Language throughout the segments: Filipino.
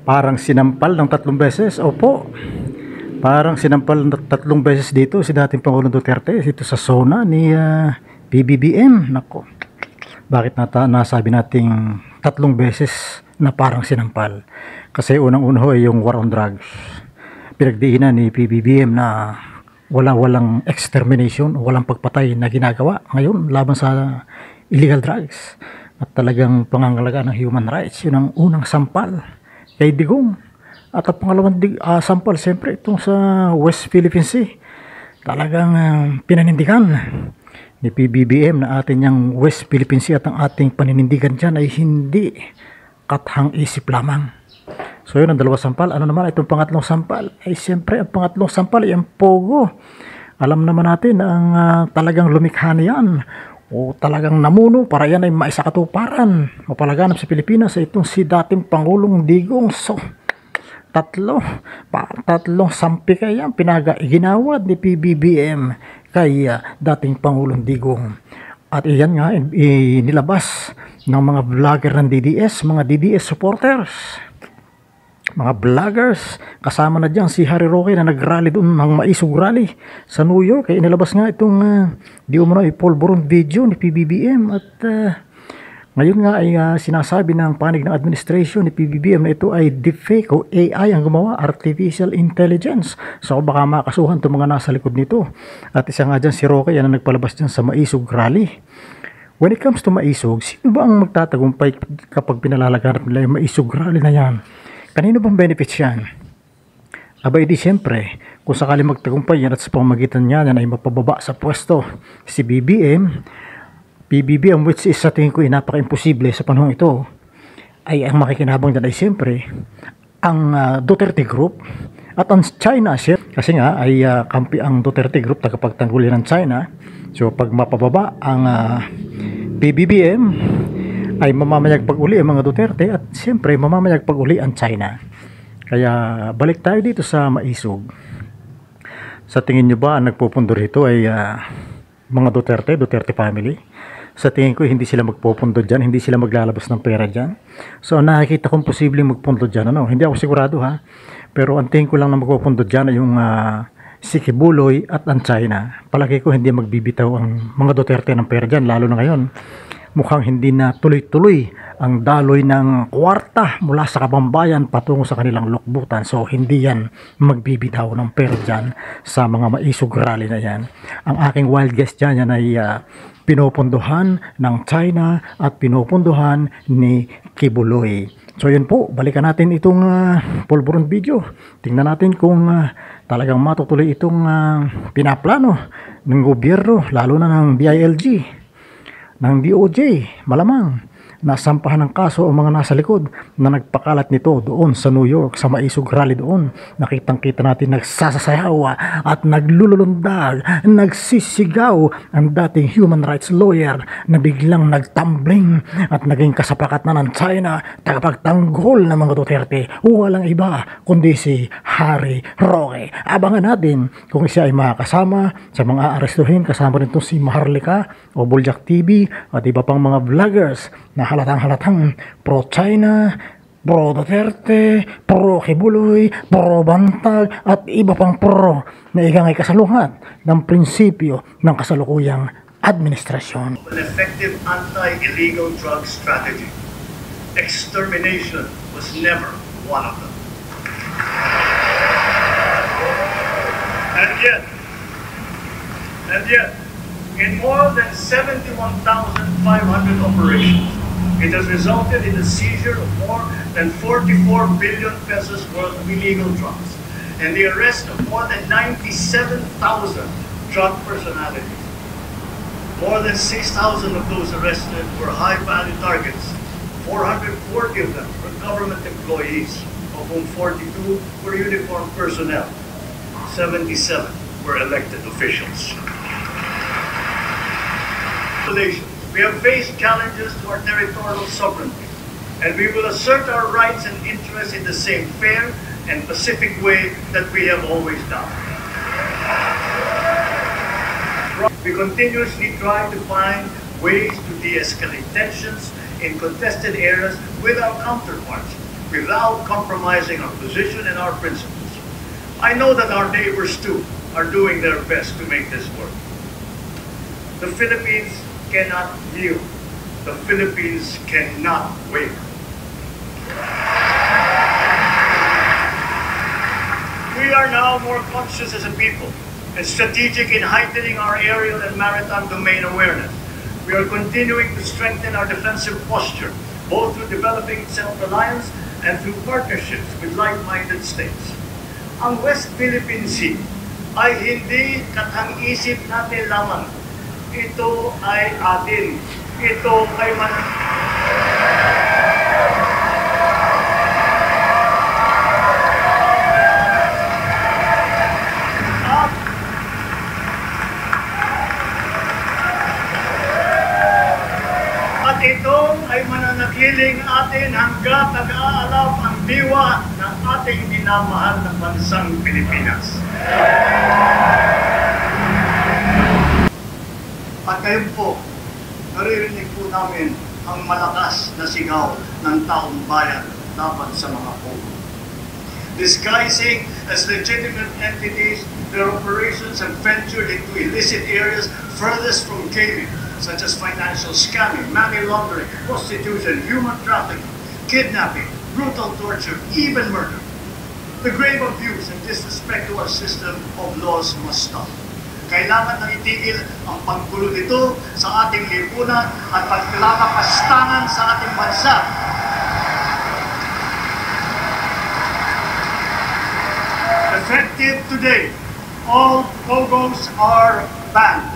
Parang sinampal ng 3 beses. Opo. Parang sinampal ng 3 beses dito si dating Pangulong Duterte dito sa zona ni PBBM. Nako. Bakit nasabi nating 3 beses na parang sinampal? Kasi unang-una ho ay yung war on drugs. Pinagdiinan ni PBBM na walang extermination, walang pagpatay na ginagawa ngayon laban sa illegal drugs at talagang pangangalaga ng human rights. Yun ang unang sampal kay Digong. At ang pangalawang sampal siyempre itong sa West Philippine Sea. Talagang pinanindigan ni PBBM na atin yung West Philippine Sea at ang ating paninindigan dyan ay hindi kathang isip lamang. So yun ang 2 sampal. Ano naman itong pangatlong sampal? Ay siyempre ang pangatlong sampal ay ang Pogo. Alam naman natin na ang talagang lumikha niyan o talagang namuno para yan ay maisakatuparan o palaganap sa Pilipinas ay itong si dating Pangulong Digong. So tatlong sampi kaya ginawad ni PBBM kay dating Pangulong Digong. At iyan nga inilabas ng mga vlogger ng DDS, mga DDS supporters, mga vloggers. Kasama na dyan si Harry Roque na nagrally doon ng maisog rally sa New York. Kaya inilabas nga itong di umano ipolboron video ni PBBM. At ngayon nga ay sinasabi ng panig ng administration ni PBBM na ito ay deepfake o AI ang gumawa, artificial intelligence. So baka makasuhan itong mga nasa likod nito. At isa nga dyan si Roque yan ang nagpalabas dyan sa maisog rally. When it comes to maisog, sino ba ang magtatagumpay kapag pinalalaganap nila yung maisog rally na yan? Kanino bang benefits yan? Abay di siyempre, kung sakali magtagumpay yan at sa pamamagitan niya na ay mapababa sa pwesto si PBBM, which is sa tingin ko napaka-imposible sa panahon ito, ay ang makikinabang dyan ay siyempre ang Duterte Group at ang China. Kasi nga ay kampi ang Duterte Group tagapagtangguli ng China. So pag mapababa ang PBBM ay mamamayagpag uli ang mga Duterte at siyempre mamamayagpag uli ang China. Kaya balik tayo dito sa maisog. Sa tingin nyo ba ang nagpupundor ito ay mga Duterte family? Sa tingin ko hindi sila magpupundo dyan, hindi sila maglalabas ng pera dyan. So nakikita kong posibleng magpundo dyan. Hindi ako sigurado ha. Pero ang tingin ko lang na magpupundo dyan ay yung si Kibuloy at ang China. Palagi ko hindi magbibitaw ang mga Duterte ng pera dyan, lalo na ngayon. Mukhang hindi na tuloy-tuloy ang daloy ng kwarta mula sa kabambayan patungo sa kanilang lukbutan. So hindi yan magbibitaw ng pera dyan sa mga maisog rally na yan. Ang aking wild guess dyan yan ay pinupunduhan ng China at pinupunduhan ni Kibuloy. So yun po, balikan natin itong pulburon video. Tingnan natin kung talagang matutuloy itong pinaplano ng gobyerno, lalo na ng DILG, ng DOJ, malamang nasampahan ng kaso ang mga nasa likod na nagpakalat nito doon sa New York, sa maisog rally doon. Nakitang-kita natin nagsasayaw at naglululundag, nagsisigaw ang dating human rights lawyer na biglang nagtumbling at naging kasapakat na ng China, tagapagtanggol ng mga Duterte. Walang iba kundi si Harry Roque. Abangan natin kung siya ay makakasama sa mga arestuhin. Kasama rin si Maharlika o Buljak TV at iba pang mga vloggers na halatang pro-China, pro-Duterte, pro-Kibuloy, pro-Bantag at iba pang pro na ikang ay kasalungat ng prinsipyo ng kasalukuyang administrasyon. An effective anti-illegal drug strategy. Extermination was never one of them. And yet, in more than 71,500 operations, it has resulted in the seizure of more than 44 billion pesos worth of illegal drugs and the arrest of more than 97,000 drug personalities. More than 6,000 of those arrested were high-value targets. 440 of them were government employees, of whom 42 were uniformed personnel. 77 were elected officials. We have faced challenges to our territorial sovereignty, and we will assert our rights and interests in the same fair and pacific way that we have always done. We continuously try to find ways to de-escalate tensions in contested areas with our counterparts, without compromising our position and our principles. I know that our neighbors too are doing their best to make this work. The Philippines cannot yield. The Philippines cannot waver. We are now more conscious as a people and strategic in heightening our aerial and maritime domain awareness. We are continuing to strengthen our defensive posture, both through developing self-reliance and through partnerships with like-minded states. Ang West Philippine Sea ay hindi katang-isip natin lamang. Ito ay atin. Ito ay At ito ay mananatiling atin hanggat nag-aalaw ang diwa ng ating minamahal na bansang Pilipinas. At ngayon po, naririnig po namin ang malakas na sigaw ng taong bayan laban sa mga pogo. Disguising as legitimate entities, their operations have ventured into illicit areas furthest from gaming, such as financial scamming, money laundering, prostitution, human trafficking, kidnapping, brutal torture, even murder. The grave abuse and disrespect to our system of laws must stop. Kailangan nang itigil ang paggulo nito sa ating lipunan at pagkakapastangan sa ating bansa. Effective today, all pogos are banned.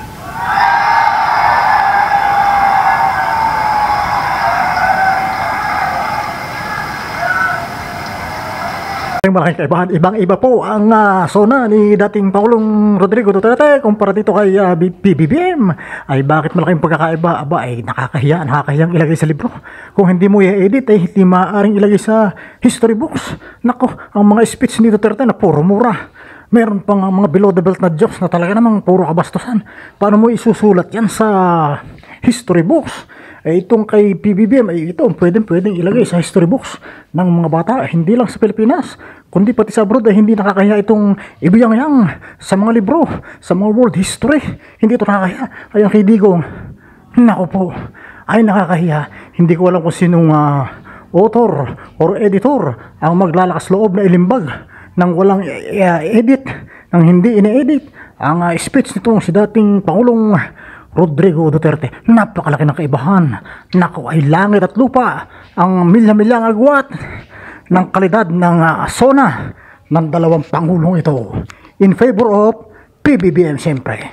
Malaking kaibahan. Ibang-iba po ang sona ni dating Pangulong Rodrigo Duterte kumpara dito kay PBBM. Ay bakit malaking pagkakaiba? Aba ay nakakahiyang ilagay sa libro. Kung hindi mo i-edit ay hindi maaaring ilagay sa history books. Nako, ang mga speech ni Duterte na puro mura. Meron pang mga below the belt na jokes na talaga namang puro kabastusan. Paano mo isusulat yan sa history books? Eh itong kay PBBM ay ito pwedeng ilagay sa history books ng mga bata, hindi lang sa Pilipinas kundi pati sa abroad ay hindi nakakahiya itong ibiyang-yang sa mga libro, sa mga world history. Hindi ito nakakahiya. Ay ang kay Digong, nako po, ay nakakahiya. Hindi ko alam kung sinong author or editor ang maglalakas loob na ilimbag nang walang edit, nang hindi ine-edit ang speech nitong si dating Pangulong Rodrigo Duterte. Napakalaki ng kaibahan. Naku, ay langit at lupa ang milya-milyang agwat ng kalidad ng sona ng dalawang Pangulong ito. In favor of PBBM siyempre.